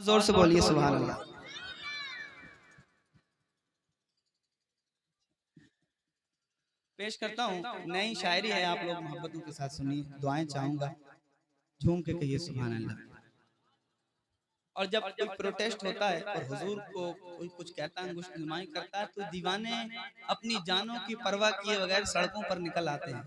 जोर से बोलिए सुभान अल्लाह। पेश करता हूँ नई शायरी है, आप लोग मोहब्बतों के साथ सुनिए, दुआएं चाहूंगा, झूम के कहिए सुभान अल्लाह। और जब कोई प्रोटेस्ट होता है और हुजूर को कोई कुछ कहता है, गुस्ताखी करता है, तो दीवाने अपनी जानों की परवाह किए बगैर सड़कों पर निकल आते हैं।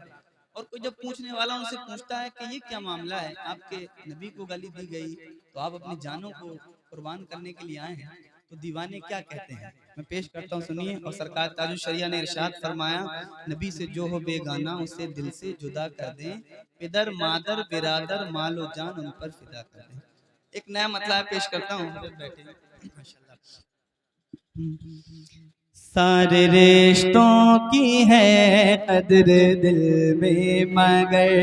और कोई जब पूछने वाला उनसे पूछता है कि ये क्या मामला है, आपके नबी को गाली दी गई तो आप अपनी जानों को कुर्बान करने के लिए आए हैं, तो दीवाने क्या कहते हैं, मैं पेश करता हूँ, सुनिए। और सरकार ताजुल शरिया ने इरशाद फरमाया, नबी से जो हो बेगाना उसे दिल से जुदा कर दें, पिदर मादर बिरादर मालो जान उन पर फिदा कर दें। एक नया मतलब पेश करता हूँ। सारे रिश्तों की है कदर दिल में मगर,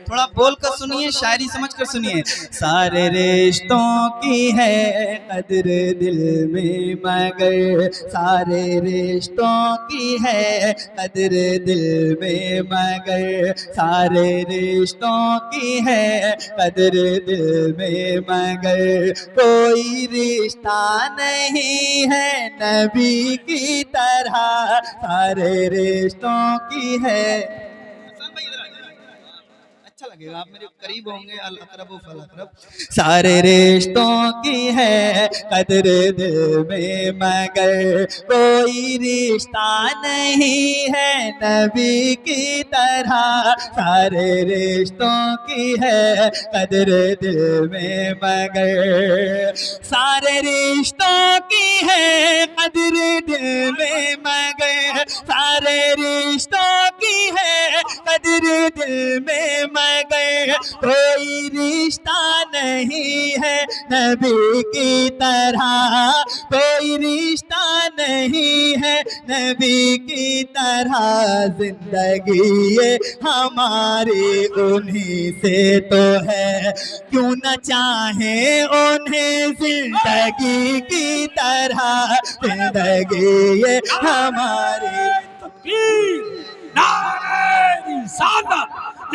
थोड़ा बोल कर सुनिए, शायरी समझ कर सुनिए। सारे रिश्तों की है कदर दिल में मगर, सारे रिश्तों की है कदर दिल में मगर, सारे रिश्तों की है कदर दिल में मगर, कोई रिश्ता नहीं है नबी की तरह, सारे रिश्तों की है। अच्छा लगेगा, आप मेरे करीब होंगे, अल अकरब फल अकरब। सारे रिश्तों की है कदर दिल में मगर, कोई रिश्ता नहीं है नबी की तरह, सारे रिश्तों की है कदर दिल में मगर, सारे रिश्तों की है कदर दिल में मगर, सारे रिश्तों की है कदर दिल में मगर, कोई रिश्ता नहीं है नबी की तरह, कोई रिश्ता नहीं है नबी की तरह, जिंदगी ये हमारी उन्हीं से तो है, क्यों न चाहे उन्हें जिंदगी की तरह, जिंदगी ये हमारी।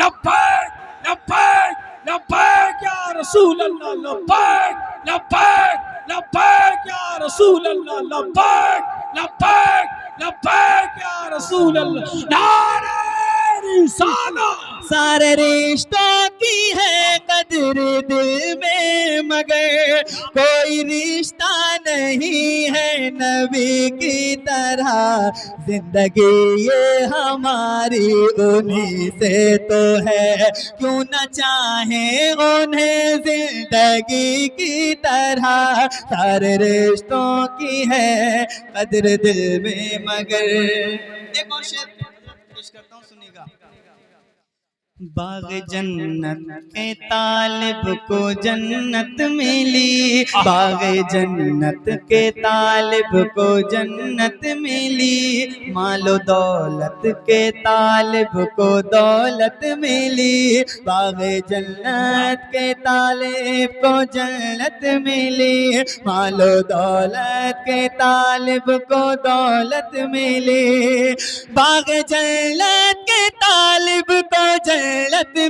लब्बैक लब्बैक लब्बैक या रसूल अल्लाह, लब्बैक लब्बैक लब्बैक या रसूल अल्लाह, लब्बैक लब्बैक लब्बैक या रसूल अल्लाह, नारे रिसालत। सारे रिश्तों की है कदर दिल में मगर, कोई रिश्ता नहीं है नबी की तरह, जिंदगी ये हमारी उन्हीं से तो है, क्यों न चाहे उन्हें जिंदगी की तरह, सारे रिश्तों की है कदर दिल में मगर। एक और शेर पेश करता हूँ, सुनिएगा। बाग जन्नत के तालिब को जन्नत मिली, बाग जन्नत के तालिब को जन्नत मिली, मालो दौलत के तालिब को दौलत मिली, बाग जन्नत के तालिब को जन्नत मिली, मालो दौलत के तालिब को दौलत मिली, बाग जन्नत के तालिब को जन्नत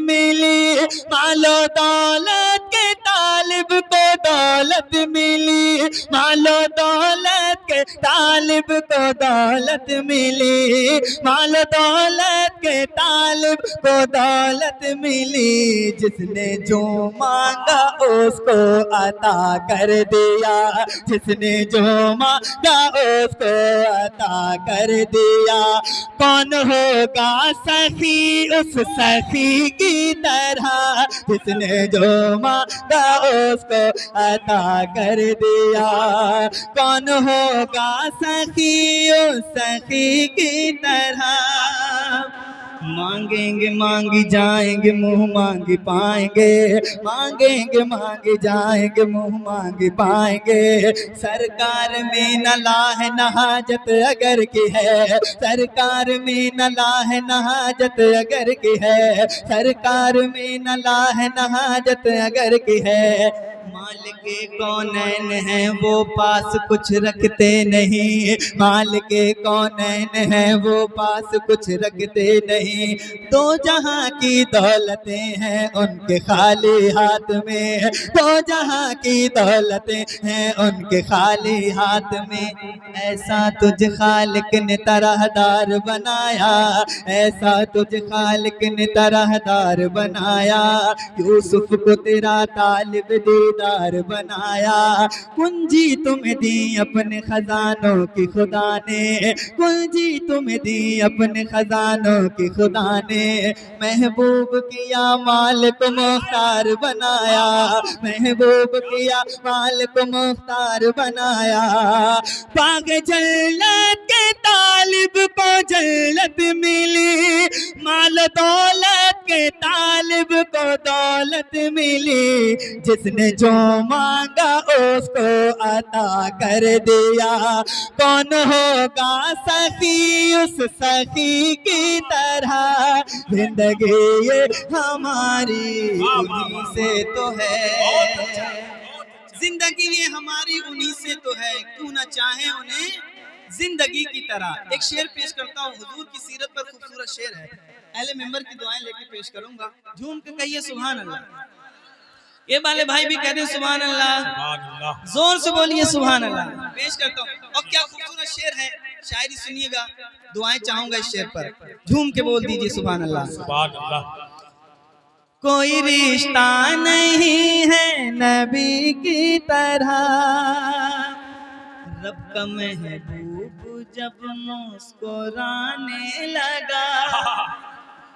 मिली, मालो दौलत के तालिब को दौलत मिली, मालो दौलत के तालिब को दौलत मिली, मालो दौलत के तालिब को दौलत मिली, जिसने जो मांगा उसको अता कर दिया, जिसने जो मांगा उसको अता कर दिया, कौन होगा सखी उस सखी की तरह, जिसने जो मांगा उसको अता कर दिया, कौन होगा सखी उस सखी की तरह, मांगेंगे मांगी जाएंगे मुंह मांगी पाएंगे, मांगेंगे मांगी जाएंगे मुंह मांगी पाएंगे, सरकार में न लाह न हाजत अगर की है, सरकार में न लाह न हाजत अगर की है, सरकार में न लाह न हाजत अगर की है, मालिक कौनैन है वो पास कुछ रखते नहीं, मालिक कौनैन है वो पास कुछ रखते नहीं। दो जहां की दौलतें हैं उनके खाली हाथ में, दो जहां की दौलतें हैं उनके खाली हाथ में। ऐसा तुझ खालिक ने तरहदार बनाया, ऐसा तुझ खालिक ने तरहदार बनाया। यूसुफ को तेरा तालिब दीदार बनाया। कुंजी तुम्हें दी अपने खजानों की खुदा ने, कुंजी तुम्हें दी अपने खजानों की खुदा ने। महबूब किया मालिक मुख्तार बनाया, महबूब किया मालिक मुख्तार बनाया। बाग जन्नत के तालिब को जन्नत मिली, माल दौलत के तालिब को दौलत मिली। जिसने जो मांगा उसको अता कर दिया। कौन होगा सखी उस सखी की तरह, जिंदगी ये हमारी उन्हीं से तो है, जिंदगी ये हमारी उन्हीं से तो है, क्यों ना चाहे उन्हें जिंदगी की तरह। एक शेर पेश करता हूँ, हुजूर की सीरत पर खूबसूरत शेर है। अहले मिंबर की दुआएं लेके पेश करूंगा, झूम के कहिए सुभान अल्लाह। ये वाले भाई भी कहते हैं सुभान अल्लाह, जोर से बोलिए सुभान अल्लाह। पेश करता हूँ, और क्या खूबसूरत शेर है, शायरी सुनिएगा, दुआएं चाहूंगा इस शेर पर, झूम के बोल दीजिए सुभान अल्लाह। सुभान अल्लाह। कोई रिश्ता नहीं है नबी की तरह, रब का महबूब जब मुस्कुराने लगा।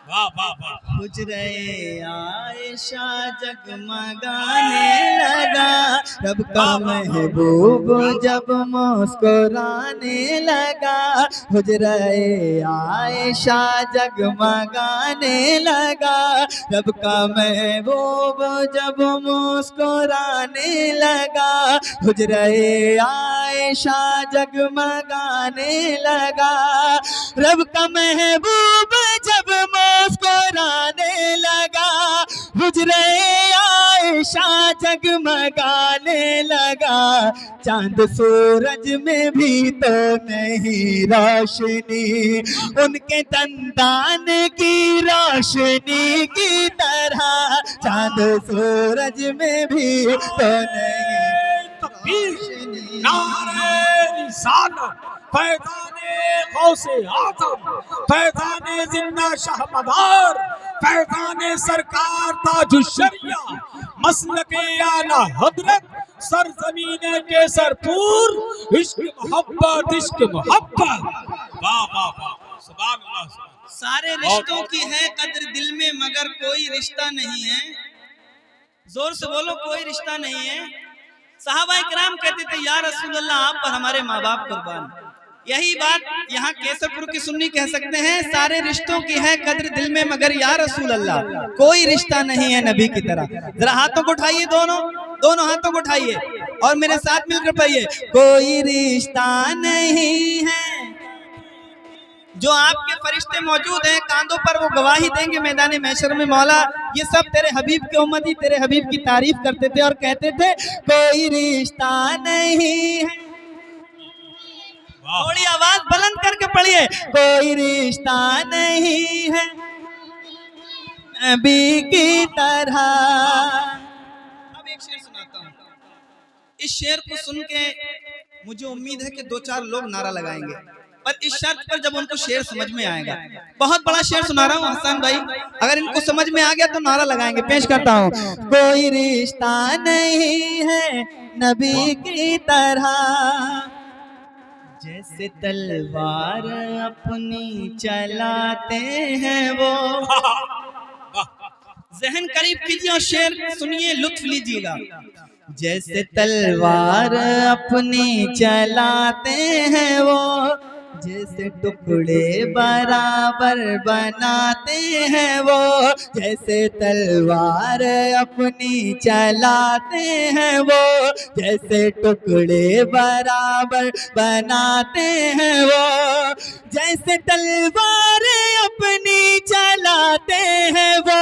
वाह वाह वाह। हुजरे आयशा जगमगाने लगा, रब का महबूब जब मुस्कुराने लगा। हुजरे आयशा जगमगाने लगा, रब का महबूब जब मुस्कुराने लगा। हुजरे आयशा जगमगाने लगा, रब का महबूब जब मुस्कुराने लगा। हुजरे आयशा जगमगाने लगा, चांद सूरज में भी तो नहीं रोशनी, उनके दंदान की रोशनी की तरह। चांद सूरज में भी तो नहीं रोशनी। नारे रिसालत फैज़ाने गौसे आज़म, फैज़ाने जिन्ना शाहमदार, फैज़ाने सरकार ताजुश्शरिया, मसलके आला हज़रत, सरज़मीने केसरपुर। इश्क मोहब्बत, इश्क मोहब्बत। वाह वाह वाह, सुभान अल्लाह। सारे रिश्तों की है कद्र दिल में, मगर कोई रिश्ता नहीं है। जोर से बोलो, कोई रिश्ता नहीं है। सहाबा इकराम कहते थे या रसूल अल्लाह, आप पर हमारे माँ बाप कुर्बान। यही बात यहाँ केसरपुर की सुन्नी कह सकते हैं, सारे रिश्तों की है कद्र दिल में, मगर या रसूल अल्लाह कोई रिश्ता नहीं है नबी की तरह। जरा हाथों को उठाइए, दोनों हाथों को उठाइए और मेरे साथ मिलकर पढ़िए। कोई रिश्ता नहीं है। जो आपके फरिश्ते मौजूद हैं कांधों पर, वो गवाही देंगे मैदान महशर में, मौला ये सब तेरे हबीब के उम्मती तेरे हबीब की तारीफ करते थे और कहते थे कोई रिश्ता नहीं है। थोड़ी आवाज बुलंद करके पढ़िए, कोई रिश्ता नहीं है नबी की तरह। अब एक शेर सुनाता हूँ, इस शेर को सुन के मुझे उम्मीद है कि 2-4 लोग नारा लगाएंगे, पर इस शर्त पर जब उनको शेर समझ में आएगा। बहुत बड़ा शेर सुना रहा हूँ हसन भाई, अगर इनको समझ में आ गया तो नारा लगाएंगे। पेश करता हूँ, कोई रिश्ता नहीं है नबी की तरह, जैसे तलवार अपनी चलाते हैं वो। जहन करीब कीजिए और शेर सुनिए, लुत्फ लीजिएगा। जैसे तलवार अपनी चलाते हैं वो, जैसे टुकड़े बराबर बनाते हैं वो, जैसे तलवार अपनी चलाते हैं वो, जैसे टुकड़े बराबर बनाते हैं वो, जैसे तलवार अपनी चलाते हैं वो,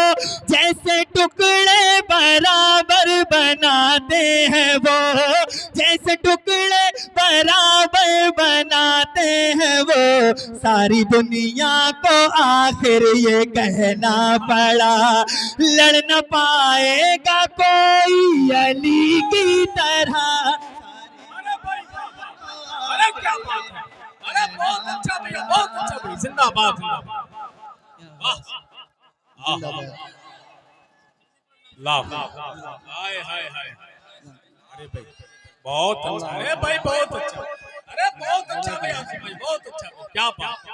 जैसे टुकड़े बराबर बनाते हैं वो, जैसे टुकड़े बराबर बनाते हैं वो, सारी दुनिया को आखिर ये कहना पड़ा, लड़ न पाएगा कोई अली की तरह। अरे भाई अरे क्या बात है, अरे बहुत अच्छा भैया, बहुत अच्छा भैया, जिंदाबाद जिंदाबाद। वाह हाय हाय हाय, अरे भाई बहुत अच्छा, अरे भाई बहुत अच्छा, अरे बहुत अच्छा भैया, भाई बहुत अच्छा, क्या बात है।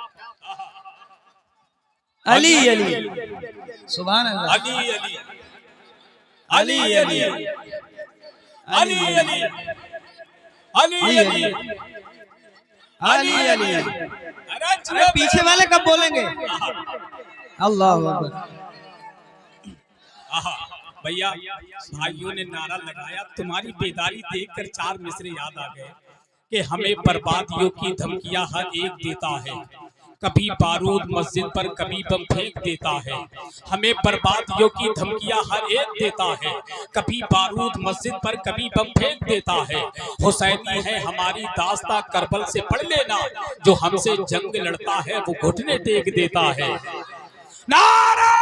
अली अली सुभान अल्लाह। अली अली अली अली अली अली अली अली अली अली। अरे पीछे वाले कब बोलेंगे? अल्लाह अकबर। भैया भाइयों ने नारा लगाया, तुम्हारी बेदारी देखकर चार मिसरे याद आ गए कि हमें बर्बादियों की धमकियां हर एक देता है, कभी बारूद मस्जिद पर कभी बम फेंक देता है, हमें बर्बादियों की धमकियां हर एक देता है, कभी बारूद मस्जिद पर कभी बम फेंक देता है। हुसैनी है हमारी दास्तां करबल से पढ़ लेना, जो हमसे जंग लड़ता है वो घुटने टेक देता है। नारा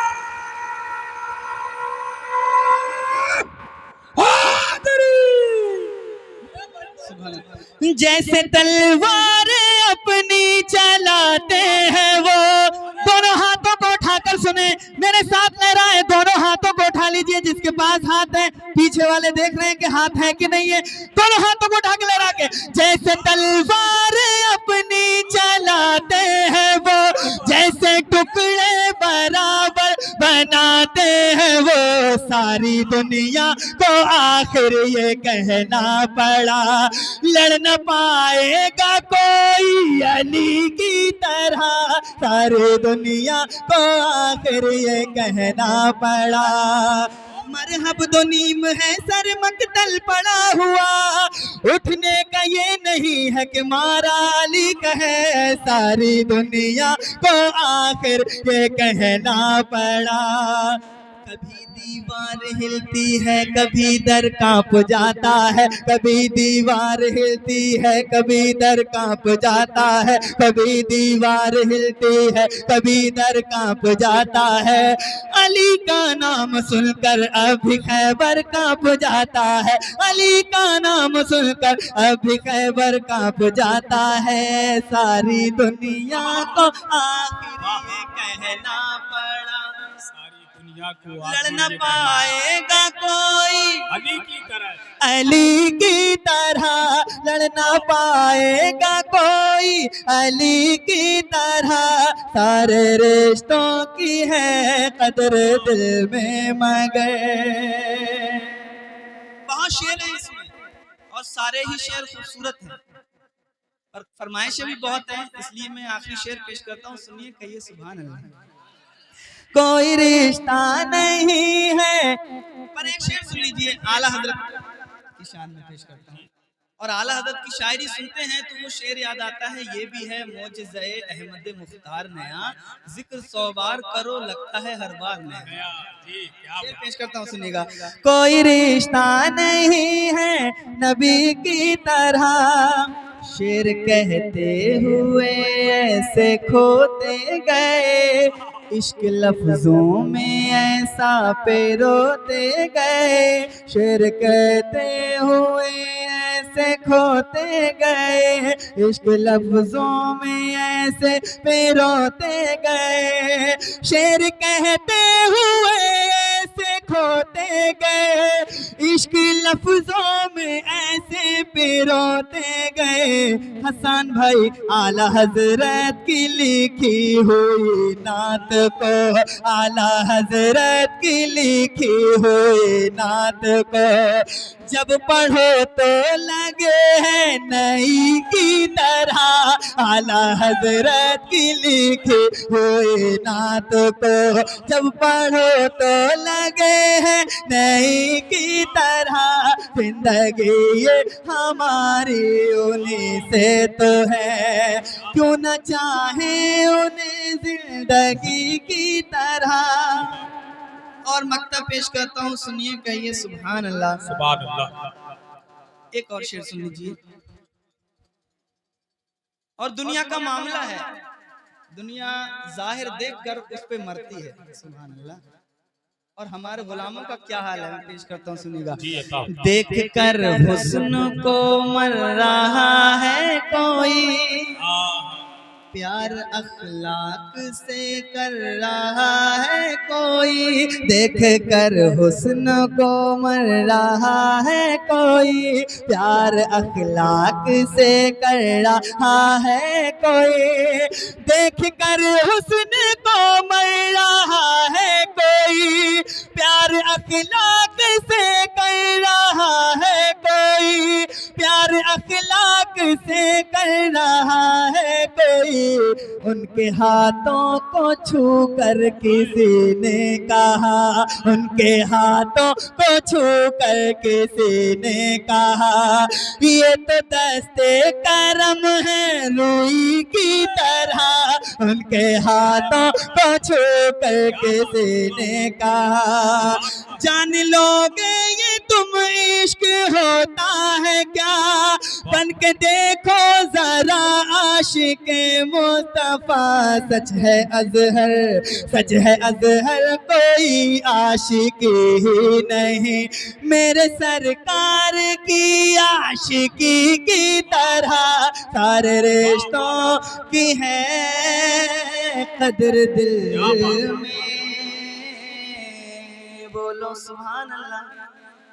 जैसे तलवार अपनी चलाते हैं वो, दोनों हाथों को उठाकर सुने, मेरे साथ लहराए, दोनों हाथों को उठा लीजिए, जिसके पास हाथ है, पीछे वाले देख रहे हैं कि हाथ है कि नहीं है, दोनों हाथों को उठा के लहरा के, जैसे तलवार अपनी चलाते हैं वो, जैसे टुकड़े बराबर बनाते हैं वो, सारी दुनिया को आखिर ये कहना पड़ा, लड़ न पाएगा कोई अली की तरह, सारी दुनिया को आखिर ये कहना पड़ा। मरहब दो नीम है सर मकतल पड़ा हुआ, उठने का ये नहीं है कि मारा अली कहे, सारी दुनिया को आखिर ये कहना पड़ा। कभी दीवार हिलती है कभी दर कांप जाता है, कभी दीवार हिलती है कभी दर कांप जाता है, कभी दीवार हिलती है कभी दर कांप जाता है, अली का नाम सुनकर अभी खैबर कांप जाता है, अली का नाम सुनकर अभी खैबर कांप जाता है, सारी दुनिया को आखिर ये कहना पड़ा, लड़ न पाएगा कोई अली की तरह, अली की तरह, लड़ न पाएगा कोई अली की तरह, सारे रिश्तों की है कदर दिल में मगर। बहुत शेर है इसमें और सारे ही शेर खूबसूरत हैं और फरमाइशें भी बहुत हैं, इसलिए मैं आखिरी शेर पेश करता हूँ, सुनिए, कहिए सुभान अल्लाह। कोई रिश्ता नहीं है, पर एक शेर सुन लीजिए, आला हजरत की शान में पेश करता हूँ, और आला हजरत की शायरी सुनते हैं तो वो शेर याद आता है, ये भी है मौजिज़े अहमद मुख्तार नया, जिक्र 100 बार करो लगता है हर बार नया। शेर पेश करता हूँ, सुनिएगा। कोई रिश्ता नहीं है नबी की तरह, शेर कहते हुए ऐसे खोते गए, इश्क लफ्जों में ऐसा पेरोते गए, शेर कहते हुए ऐसे खोते गए, इश्क लफ्जों में ऐसे पेरोते गए, शेर कहते हुए ऐसे खोते गए, इश्क लफ्जों में ऐसे पिरोते गए हसन भाई आला हजरत की लिखी हुई नात को, आला हजरत की लिखी हुई नात को जब पढ़ो तो लगे है नई की तरह, आला हजरत की लिखी हुई नात को जब पढ़ो तो लगे है नई की तरह। जिंदगी ये हमारी उन्हीं से तो है, क्यों न चाहे उन्हें जिंदगी की तरह। और मक्ता पेश करता हूँ, सुनिए, कहिए सुभान अल्लाह। सुभान अल्लाह। एक और शेर सुन लीजिए। और दुनिया का मामला है, दुनिया जाहिर देखकर उस पे मरती है, सुभान अल्लाह। और हमारे गुलामों का क्या हाल है, मैं पेश करता हूँ, सुनिएगा। देख कर हुस्न को मर रहा है कोई, प्यार अखलाक से कर रहा है कोई, देख कर हुस्न को मर रहा है कोई, प्यार अखलाक से कर रहा है कोई, देख कर हुस्न को मर रहा है कोई, प्यार अखलाक से कर रहा है कोई, प्यार अखलाक से कर रहा है कोई। उनके हाथों को छू कर किसी ने कहा, उनके हाथों को छू कर किसी ने कहा, ये तो दस्ते करम है रूई की तरह, उनके हाथों को छू कर किसी ने कहा। जान लोगे ये तुम इश्क होता है क्या, बन के देखो जरा आशिक़े मुस्तफा, सच है अजहर, सच है अजहर, कोई आशिकी ही नहीं मेरे सरकार की आशिकी की तरह, सारे रिश्तों की है कदर दिल में, बोलो सुभान अल्लाह।